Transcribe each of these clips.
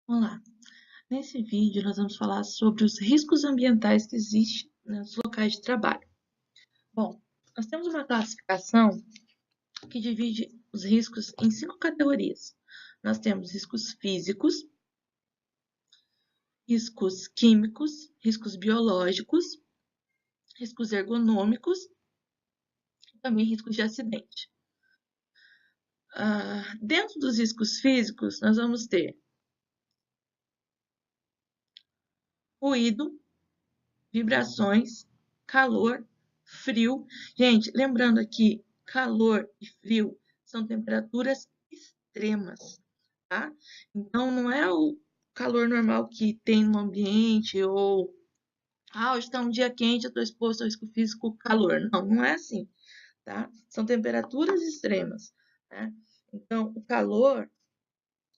Vamos lá. Nesse vídeo, nós vamos falar sobre os riscos ambientais que existem nos locais de trabalho. Bom, nós temos uma classificação que divide os riscos em 5 categorias. Nós temos riscos físicos, riscos químicos, riscos biológicos, riscos ergonômicos e também riscos de acidente. Dentro dos riscos físicos, nós vamos ter ruído, vibrações, calor, frio. Gente, lembrando aqui, calor e frio são temperaturas extremas, tá? Então, não é o calor normal que tem no ambiente ou, hoje está um dia quente, eu estou exposto ao risco físico calor. Não, não é assim, tá? São temperaturas extremas, né? Então, o calor,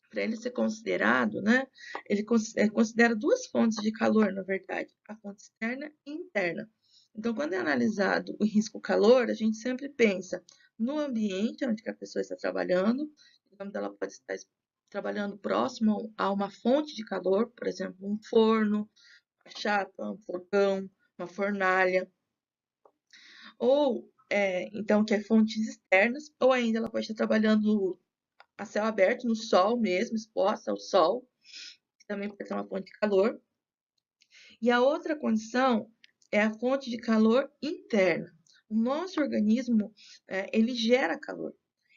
para ele ser considerado, né? Ele considera duas fontes de calor, na verdade, a fonte externa e interna. Então, quando é analisado o risco calor, a gente sempre pensa no ambiente onde a pessoa está trabalhando, digamos, ela pode estar trabalhando próximo a uma fonte de calor, por exemplo, um forno, uma chapa, um fogão, uma fornalha, ou então que é fontes externas, ou ainda ela pode estar trabalhando a céu aberto, no sol mesmo, exposta ao sol, que também pode ser uma fonte de calor. E a outra condição é a fonte de calor interna. O nosso organismo, ele gera calor.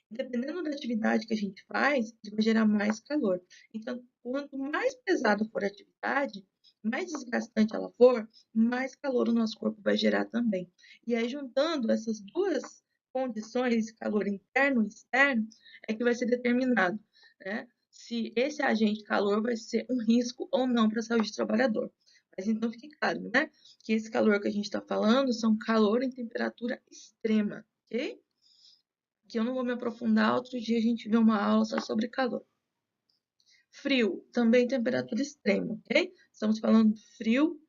Dependendo da atividade que a gente faz, ele vai gerar mais calor. Então, quanto mais pesada for a atividade, mais desgastante ela for, mais calor o nosso corpo vai gerar também. E aí, juntando essas duas condições, calor interno e externo, é que vai ser determinado, né, se esse agente calor vai ser um risco ou não para a saúde do trabalhador. Mas então fique claro, né, que esse calor que a gente está falando são calor em temperatura extrema, ok? Que eu não vou me aprofundar, outro dia a gente vê uma aula só sobre calor. Frio, também temperatura extrema, ok? Estamos falando do frio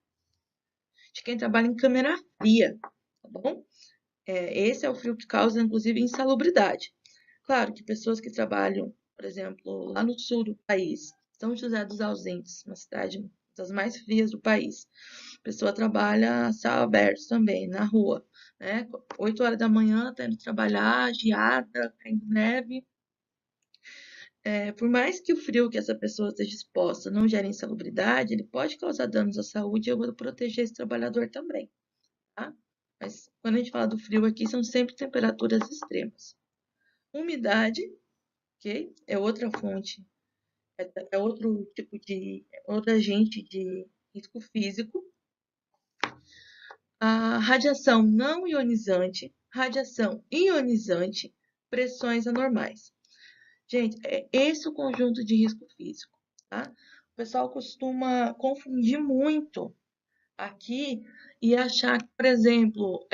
de quem trabalha em câmera fria, tá bom? Esse é o frio que causa, inclusive, insalubridade. Claro que pessoas que trabalham, por exemplo, lá no sul do país, São José dos Ausentes, uma cidade das mais frias do país. A pessoa trabalha a céu aberto também, na rua, né? 8 horas da manhã, tá indo trabalhar, geada, caindo neve. Por mais que o frio que essa pessoa esteja exposta não gere insalubridade, ele pode causar danos à saúde e eu vou proteger esse trabalhador também, tá? Mas quando a gente fala do frio aqui, são sempre temperaturas extremas. Umidade, ok? É outra fonte, é outro tipo de, outro agente de risco físico. A radiação não ionizante, radiação ionizante, pressões anormais. Gente, é esse o conjunto de risco físico, tá? O pessoal costuma confundir muito aqui e achar que, por exemplo,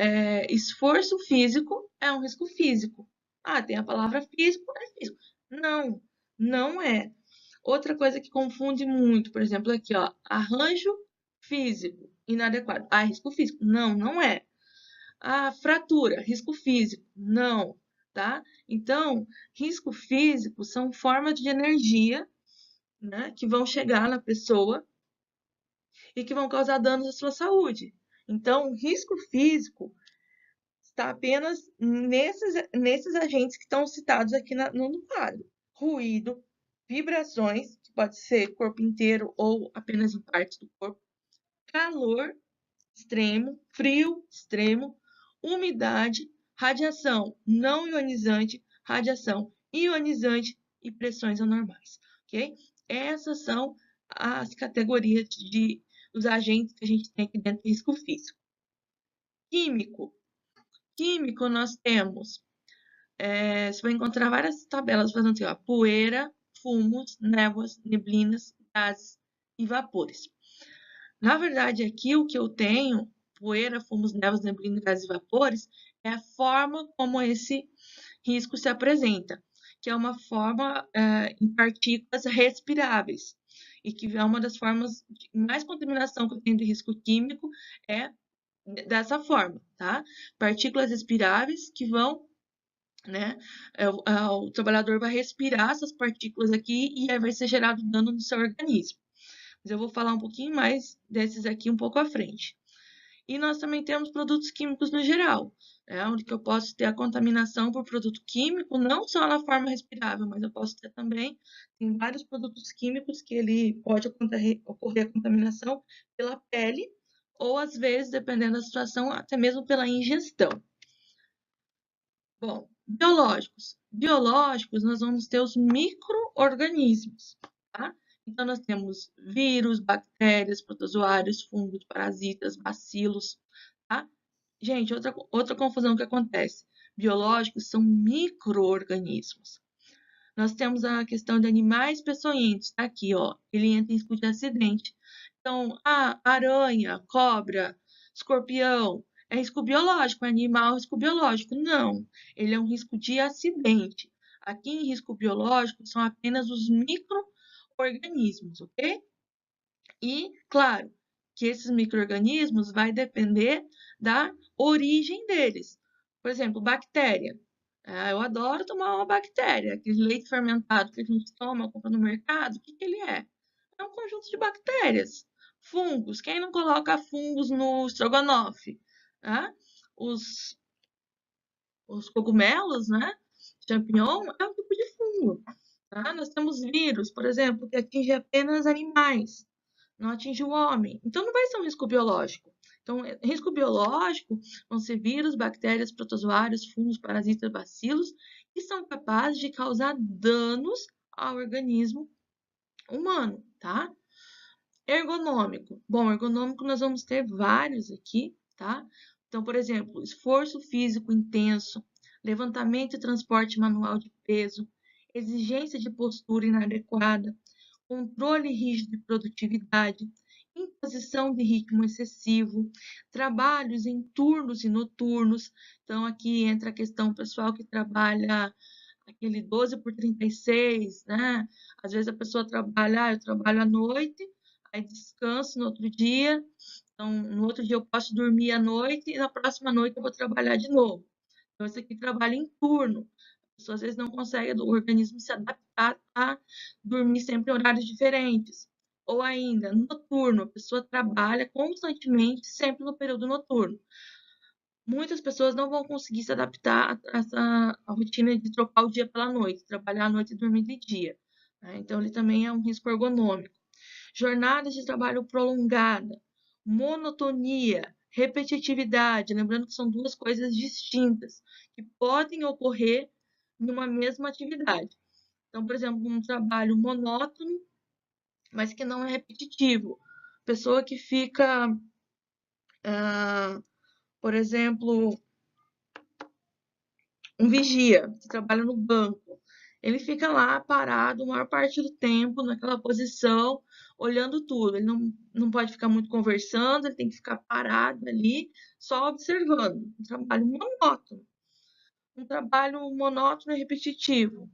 esforço físico é um risco físico. Tem a palavra físico, é físico. Não, não é. Outra coisa que confunde muito, por exemplo, aqui, ó, arranjo físico inadequado. Risco físico. Não, não é. Fratura, risco físico. Não, tá? Então, risco físico são formas de energia, né, que vão chegar na pessoa e que vão causar danos à sua saúde. Então, o risco físico está apenas nesses agentes que estão citados aqui no quadro. Ruído, vibrações, que pode ser corpo inteiro ou apenas em partes do corpo, calor extremo, frio extremo, umidade, radiação não ionizante, radiação ionizante e pressões anormais, ok? Essas são as categorias dos agentes que a gente tem aqui dentro do risco físico. Químico. Químico nós temos, você vai encontrar várias tabelas fazendo assim, ó, poeira, fumos, névoas, neblinas, gases e vapores. Na verdade, aqui o que eu tenho, poeira, fumos, névoas, neblinas, gases e vapores, é a forma como esse risco se apresenta, que é uma forma em partículas respiráveis, e que é uma das formas de mais contaminação que eu tenho de risco químico é dessa forma, tá? Partículas respiráveis que vão né? O trabalhador vai respirar essas partículas aqui e aí vai ser gerado dano no seu organismo. Mas eu vou falar um pouquinho mais desses aqui um pouco à frente. E nós também temos produtos químicos no geral, onde que eu posso ter a contaminação por produto químico, não só na forma respirável, mas eu posso ter também, tem vários produtos químicos que ele pode ocorrer a contaminação pela pele, ou às vezes, dependendo da situação, até mesmo pela ingestão. Bom, biológicos. Biológicos, nós vamos ter os micro-organismos, tá? Então, nós temos vírus, bactérias, protozoários, fungos, parasitas, bacilos, tá? Gente, outra confusão que acontece. Biológicos são micro-organismos. Nós temos a questão de animais peçonhentos, tá aqui, ó. Ele entra em risco de acidente. Então, aranha, cobra, escorpião, é risco biológico, animal, risco biológico. Não, ele é um risco de acidente. Aqui em risco biológico são apenas os micro-organismos, ok? E, claro, que esses micro-organismos vai depender da origem deles. Por exemplo, bactéria. Eu adoro tomar uma bactéria. Aquele leite fermentado que a gente toma, compra no mercado, o que que ele é? É um conjunto de bactérias. Fungos. Quem não coloca fungos no estrogonofe? Os, os cogumelos, né? Champignon é um tipo de fungo. Nós temos vírus, por exemplo, que atinge apenas animais, não atinge o homem. Então, não vai ser um risco biológico. Então, risco biológico vão ser vírus, bactérias, protozoários, fungos, parasitas, bacilos, que são capazes de causar danos ao organismo humano, tá? Ergonômico. Bom, ergonômico nós vamos ter vários aqui, tá? Então, por exemplo, esforço físico intenso, levantamento e transporte manual de peso, exigência de postura inadequada, controle rígido de produtividade, imposição de ritmo excessivo, trabalhos em turnos e noturnos. Então, aqui entra a questão pessoal que trabalha aquele 12 por 36, né? Às vezes a pessoa trabalha, eu trabalho à noite, aí descanso no outro dia. Então, no outro dia eu posso dormir à noite e na próxima noite eu vou trabalhar de novo. Então, esse aqui trabalha em turno. A pessoa às vezes não consegue, o organismo se adaptar a dormir sempre em horários diferentes. Ou ainda, noturno, a pessoa trabalha constantemente, sempre no período noturno. Muitas pessoas não vão conseguir se adaptar a essa rotina de trocar o dia pela noite, trabalhar à noite e dormir de dia, né? Então, ele também é um risco ergonômico. Jornadas de trabalho prolongada, monotonia, repetitividade, lembrando que são duas coisas distintas, que podem ocorrer em uma mesma atividade. Então, por exemplo, um trabalho monótono, mas que não é repetitivo. Pessoa que fica, por exemplo, um vigia que trabalha no banco. Ele fica lá parado a maior parte do tempo, naquela posição, olhando tudo. Ele não pode ficar muito conversando, ele tem que ficar parado ali, só observando. Um trabalho monótono. Um trabalho monótono e repetitivo.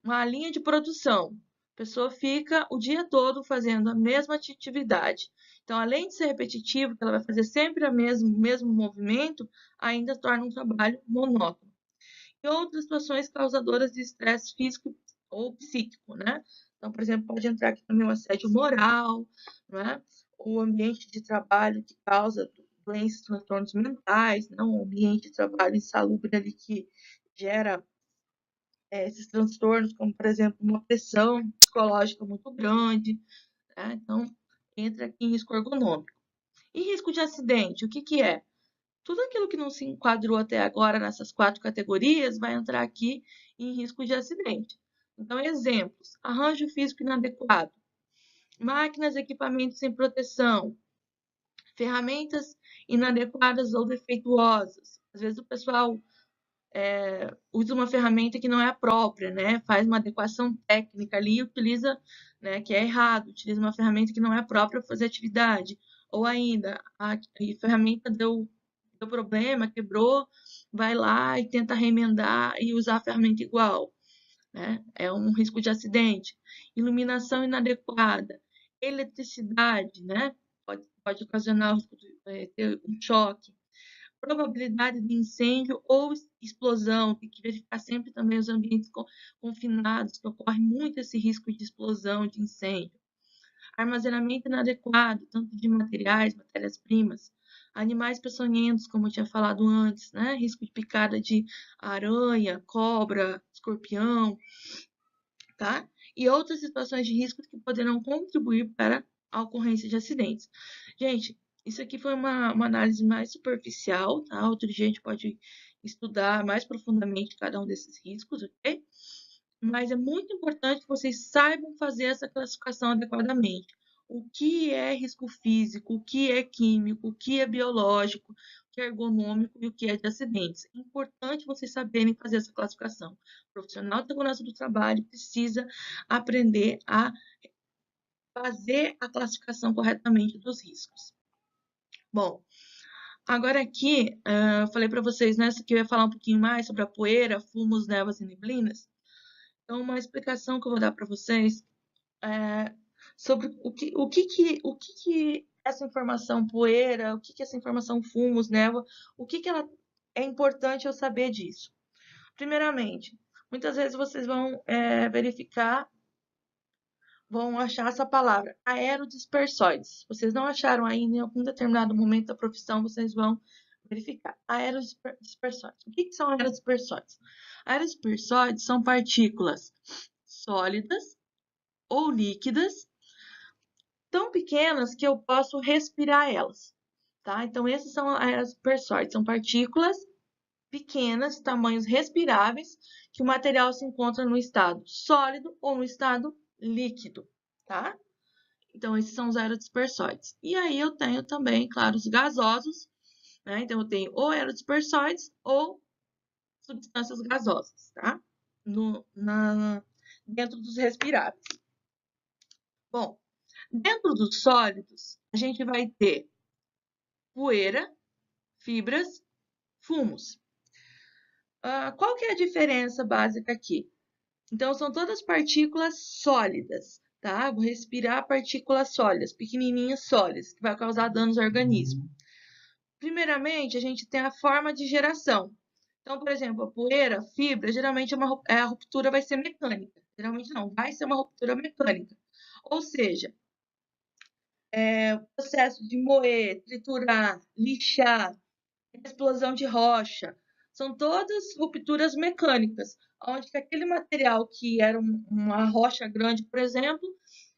Uma linha de produção. A pessoa fica o dia todo fazendo a mesma atividade. Então, além de ser repetitivo, que ela vai fazer sempre o mesmo movimento, ainda torna um trabalho monótono. E outras situações causadoras de estresse físico ou psíquico, né? Então, por exemplo, pode entrar aqui também o assédio moral, né? O ambiente de trabalho que causa doenças, transtornos mentais, não o ambiente de trabalho insalubre ali que gera esses transtornos, como, por exemplo, uma pressão psicológica muito grande, né? Então, entra aqui em risco ergonômico. E risco de acidente, o que que é? Tudo aquilo que não se enquadrou até agora nessas 4 categorias vai entrar aqui em risco de acidente. Então, exemplos: arranjo físico inadequado, máquinas e equipamentos sem proteção, ferramentas inadequadas ou defeituosas. Às vezes o pessoal usa uma ferramenta que não é a própria, né? Faz uma adequação técnica ali e utiliza, né, que é errado, utiliza uma ferramenta que não é a própria para fazer atividade. Ou ainda, a ferramenta deu problema, quebrou, vai lá e tenta remendar e usar a ferramenta igual, né? É um risco de acidente. Iluminação inadequada, eletricidade, né? Pode ocasionar o risco de ter um choque. probabilidade de incêndio ou explosão. Tem que verificar sempre também os ambientes confinados, que ocorre muito esse risco de explosão, de incêndio. Armazenamento inadequado, tanto de materiais, matérias-primas, animais peçonhentos, como eu tinha falado antes, né? Risco de picada de aranha, cobra, escorpião, tá? E outras situações de risco que poderão contribuir para a ocorrência de acidentes. Gente, isso aqui foi uma análise mais superficial, tá? Outro dia a gente pode estudar mais profundamente cada um desses riscos, ok? Mas é muito importante que vocês saibam fazer essa classificação adequadamente. O que é risco físico, o que é químico, o que é biológico, o que é ergonômico e o que é de acidentes. É importante vocês saberem fazer essa classificação. O profissional de segurança do trabalho precisa aprender a fazer a classificação corretamente dos riscos. Bom, agora aqui, eu falei para vocês, né, que eu ia falar um pouquinho mais sobre a poeira, fumos, névoas e neblinas. Então, uma explicação que eu vou dar para vocês é sobre o que essa informação poeira, o que essa informação fumos, névoa, o que ela é importante eu saber disso. Primeiramente, muitas vezes vocês vão verificar, vão achar essa palavra, aerodispersóides. Vocês não acharam aí em algum determinado momento da profissão, vocês vão verificar. Aerodispersóides. O que são aerodispersóides? Aerodispersóides são partículas sólidas ou líquidas, tão pequenas que eu posso respirar elas, tá? Então, esses são aerodispersóides, são partículas pequenas, tamanhos respiráveis, que o material se encontra no estado sólido ou no estado líquido, tá? Então, esses são os aerodispersóides. E aí eu tenho também, claro, os gasosos, né? Então, eu tenho ou aerodispersóides ou substâncias gasosas, tá? Dentro dos respiráveis. Bom, dentro dos sólidos, a gente vai ter poeira, fibras, fumos. Qual que é a diferença básica aqui? Então, são todas partículas sólidas, tá? Vou respirar partículas sólidas, pequenininhas sólidas, que vai causar danos ao organismo. Primeiramente, a gente tem a forma de geração. Então, por exemplo, a poeira, a fibra, geralmente a ruptura vai ser mecânica. Geralmente não, vai ser uma ruptura mecânica. Ou seja, o processo de moer, triturar, lixar, explosão de rocha, são todas rupturas mecânicas, onde aquele material que era uma rocha grande, por exemplo,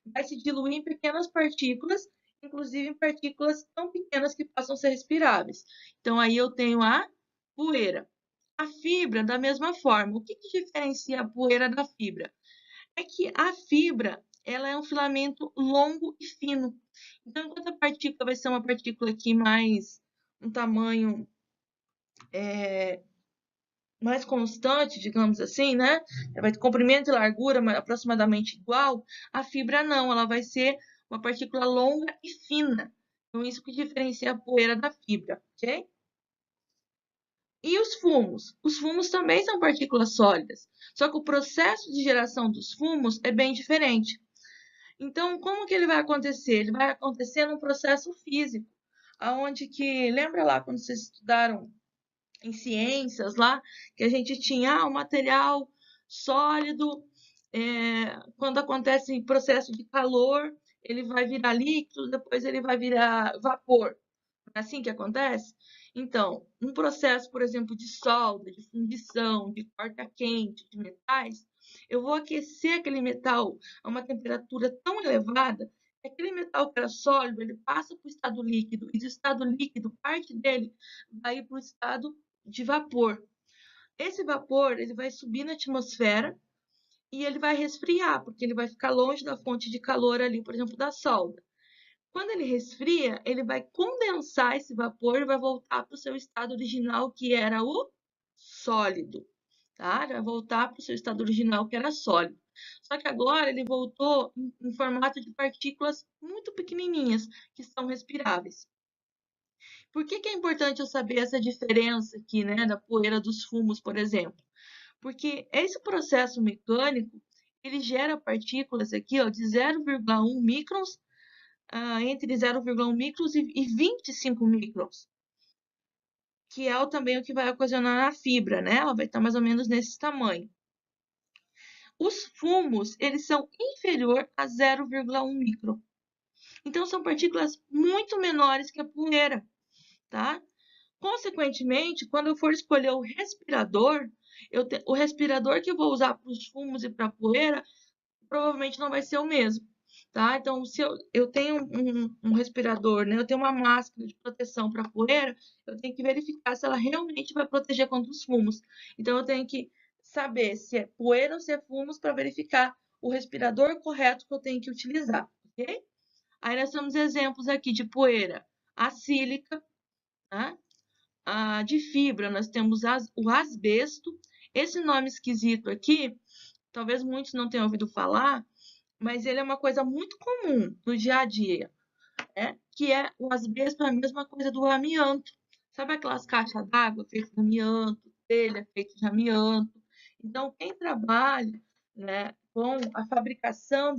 vai se diluir em pequenas partículas, inclusive em partículas tão pequenas que possam ser respiráveis. Então, aí eu tenho a poeira. A fibra, da mesma forma. O que diferencia a poeira da fibra? É que a fibra, ela é um filamento longo e fino. Então, enquanto a partícula vai ser uma partícula aqui mais um tamanho mais constante, digamos assim, né? Vai ter comprimento e largura aproximadamente igual. A fibra não, ela vai ser uma partícula longa e fina. Então, isso que diferencia a poeira da fibra, ok? E os fumos? Os fumos também são partículas sólidas, só que o processo de geração dos fumos é bem diferente. Então, como que ele vai acontecer? Ele vai acontecer num processo físico, aonde que, lembra lá quando vocês estudaram em ciências lá, que a gente tinha um material sólido, quando acontece processo de calor, ele vai virar líquido, depois ele vai virar vapor. É assim que acontece? Então, um processo, por exemplo, de solda, de fundição, de corta-quente, de metais, eu vou aquecer aquele metal a uma temperatura tão elevada que aquele metal que era sólido, ele passa para o estado líquido, e do estado líquido, parte dele vai para o estado de vapor. Esse vapor, ele vai subir na atmosfera e ele vai resfriar, porque ele vai ficar longe da fonte de calor ali, por exemplo, da solda. Quando ele resfria, ele vai condensar esse vapor e vai voltar para o seu estado original, que era o sólido, tá? Vai voltar para o seu estado original, que era sólido. Só que agora ele voltou em formato de partículas muito pequenininhas, que são respiráveis. Por que é importante eu saber essa diferença aqui, né, da poeira dos fumos, por exemplo? Porque esse processo mecânico, ele gera partículas aqui, ó, de 0,1 microns, entre 0,1 microns e 25 microns. que é também o que vai ocasionar a fibra, né? Ela vai estar mais ou menos nesse tamanho. Os fumos, eles são inferior a 0,1 micron. Então, são partículas muito menores que a poeira, tá? Consequentemente, quando eu for escolher o respirador, o respirador que eu vou usar para os fumos e para a poeira, provavelmente não vai ser o mesmo, tá? Então, se eu tenho um respirador, né? Eu tenho uma máscara de proteção para poeira, eu tenho que verificar se ela realmente vai proteger contra os fumos. Então, eu tenho que saber se é poeira ou se é fumos para verificar o respirador correto que eu tenho que utilizar, ok? Aí nós temos exemplos aqui de poeira acílica, tá? De fibra, nós temos o asbesto. Esse nome esquisito aqui, talvez muitos não tenham ouvido falar, mas ele é uma coisa muito comum no dia a dia, né? Que é o asbesto, é a mesma coisa do amianto. Sabe aquelas caixas d'água feitas de amianto, telha feita de amianto? Então, quem trabalha, né, com a fabricação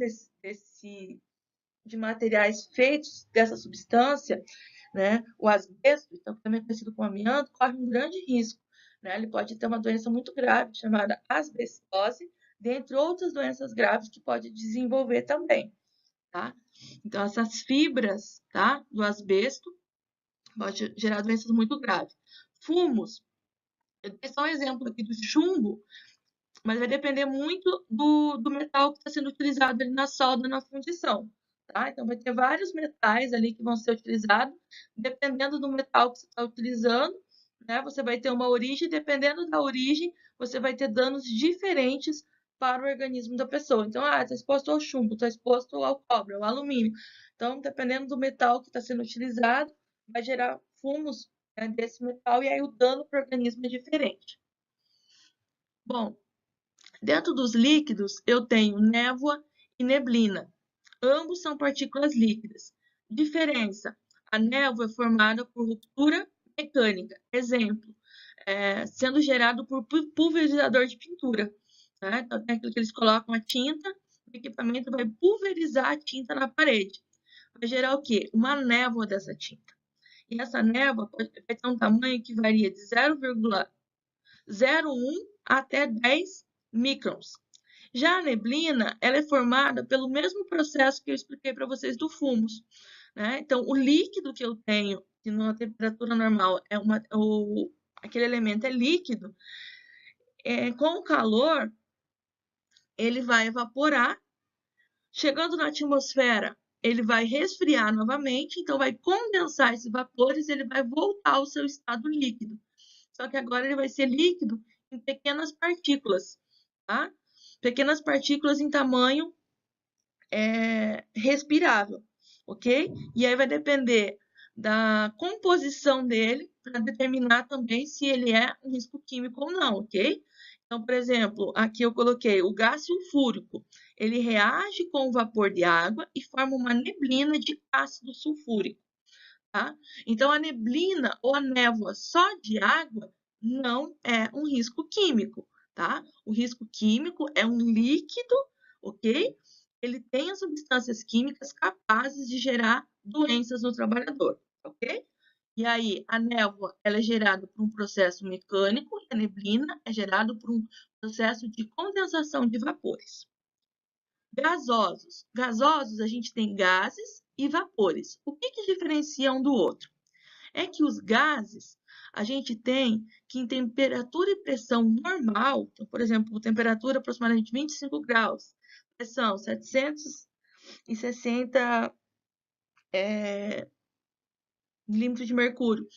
de materiais feitos dessa substância, né, o asbesto, então, também conhecido como amianto, corre um grande risco, né? Ele pode ter uma doença muito grave chamada asbestose, dentre outras doenças graves que pode desenvolver também, tá? Então, essas fibras, tá, do asbesto pode gerar doenças muito graves. Fumos, eu dei só um exemplo aqui do chumbo, mas vai depender muito do metal que está sendo utilizado ali na solda, na fundição, tá? Então, vai ter vários metais ali que vão ser utilizados, dependendo do metal que você está utilizando, né? Você vai ter uma origem, dependendo da origem, você vai ter danos diferentes para o organismo da pessoa. Então, está exposto ao chumbo, está exposto ao cobre, ao alumínio. Então, dependendo do metal que está sendo utilizado, vai gerar fumos, né, desse metal, e aí o dano para o organismo é diferente. Bom, dentro dos líquidos, eu tenho névoa e neblina. Ambos são partículas líquidas. Diferença: a névoa é formada por ruptura mecânica. Exemplo, sendo gerado por pulverizador de pintura. Tá? Então, tem aquilo que eles colocam a tinta, o equipamento vai pulverizar a tinta na parede. Vai gerar o quê? Uma névoa dessa tinta. E essa névoa vai ter um tamanho que varia de 0,01 até 10 microns. Já a neblina, ela é formada pelo mesmo processo que eu expliquei para vocês do fumos, né? Então, o líquido que eu tenho, que numa temperatura normal aquele elemento é líquido, com o calor, ele vai evaporar, chegando na atmosfera, ele vai resfriar novamente, então vai condensar esses vapores, ele vai voltar ao seu estado líquido. Só que agora ele vai ser líquido em pequenas partículas, tá? Pequenas partículas em tamanho respirável, ok? E aí vai depender da composição dele para determinar também se ele é um risco químico ou não, ok? Então, por exemplo, aqui eu coloquei o gás sulfúrico. Ele reage com o vapor de água e forma uma neblina de ácido sulfúrico, tá? Então, a neblina ou a névoa só de água não é um risco químico, tá? O risco químico é um líquido, ok? Ele tem as substâncias químicas capazes de gerar doenças no trabalhador, ok? E aí, a névoa ela é gerada por um processo mecânico e a neblina é gerada por um processo de condensação de vapores. Gasosos. Gasosos, a gente tem gases e vapores. O que diferencia um do outro? É que os gases, a gente tem que em temperatura e pressão normal, então, por exemplo, temperatura aproximadamente 25 graus, pressão 760 milímetros de mercúrio,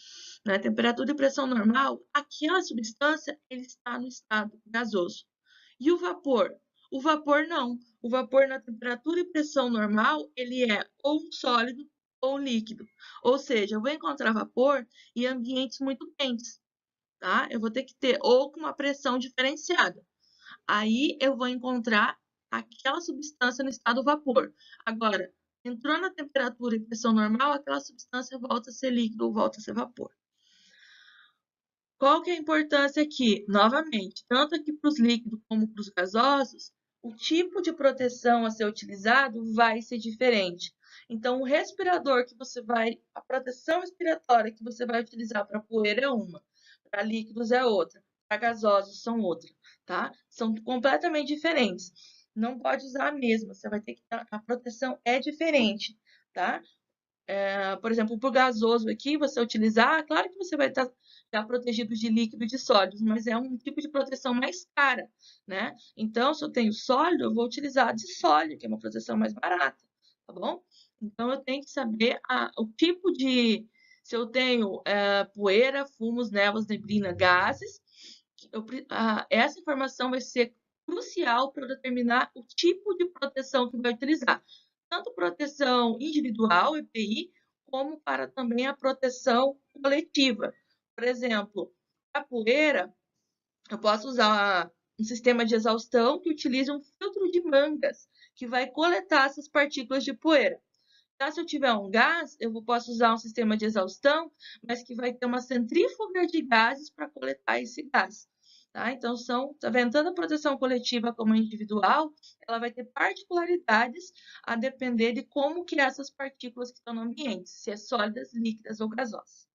na temperatura e pressão normal, aquela substância ele está no estado gasoso. E o vapor? O vapor não. O vapor na temperatura e pressão normal, ele é ou um sólido ou um líquido. Ou seja, eu vou encontrar vapor em ambientes muito quentes, tá? Eu vou ter que ter ou com uma pressão diferenciada. Aí eu vou encontrar aquela substância no estado vapor. Agora, entrou na temperatura e pressão normal, aquela substância volta a ser líquido ou volta a ser vapor. Qual que é a importância aqui? Novamente, tanto aqui para os líquidos como para os gasosos, o tipo de proteção a ser utilizado vai ser diferente. Então, o respirador que você vai, a proteção respiratória que você vai utilizar para poeira é uma, para líquidos é outra, para gasosos são outra, tá? São completamente diferentes. Não pode usar a mesma, você vai ter que a proteção é diferente, tá? Por exemplo, para o gasoso aqui, você utilizar, claro que você vai estar já protegido de líquido e de sólidos, mas é um tipo de proteção mais cara, né? Então, se eu tenho sólido, eu vou utilizar de sólido, que é uma proteção mais barata, tá bom? Então, eu tenho que saber o tipo de... Se eu tenho poeira, fumos, névoas, neblina, gases, essa informação vai ser crucial para determinar o tipo de proteção que vai utilizar. Tanto proteção individual, EPI, como para também a proteção coletiva. Por exemplo, a poeira, eu posso usar um sistema de exaustão que utiliza um filtro de mangas, que vai coletar essas partículas de poeira. Já se eu tiver um gás, eu posso usar um sistema de exaustão, mas que vai ter uma centrífuga de gases para coletar esse gás. Tá? Então, tá vendo? Tanto a proteção coletiva como a individual, ela vai ter particularidades a depender de como que essas partículas que estão no ambiente, se é sólidas, líquidas ou gasosas.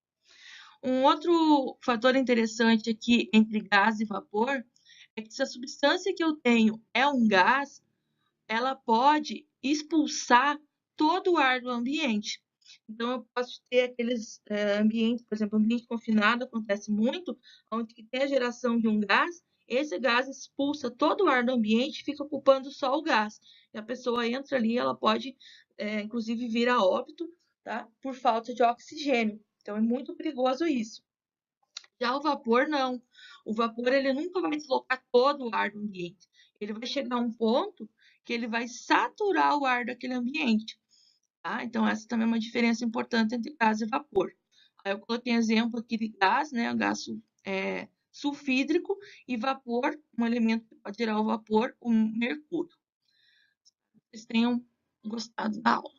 Um outro fator interessante aqui entre gás e vapor é que se a substância que eu tenho é um gás, ela pode expulsar todo o ar do ambiente. Então, eu posso ter aqueles ambientes, por exemplo, ambiente confinado acontece muito, onde tem a geração de um gás, esse gás expulsa todo o ar do ambiente e fica ocupando só o gás. E a pessoa entra ali, ela pode, inclusive, vir a óbito, tá? Por falta de oxigênio. Então, é muito perigoso isso. Já o vapor, não. O vapor, ele nunca vai deslocar todo o ar do ambiente. Ele vai chegar a um ponto que ele vai saturar o ar daquele ambiente. Tá? Então, essa também é uma diferença importante entre gás e vapor. Aí eu coloquei exemplo aqui de gás, né? O gás sulfídrico e vapor, um elemento que pode gerar o vapor, o mercúrio. Vocês tenham gostado da aula.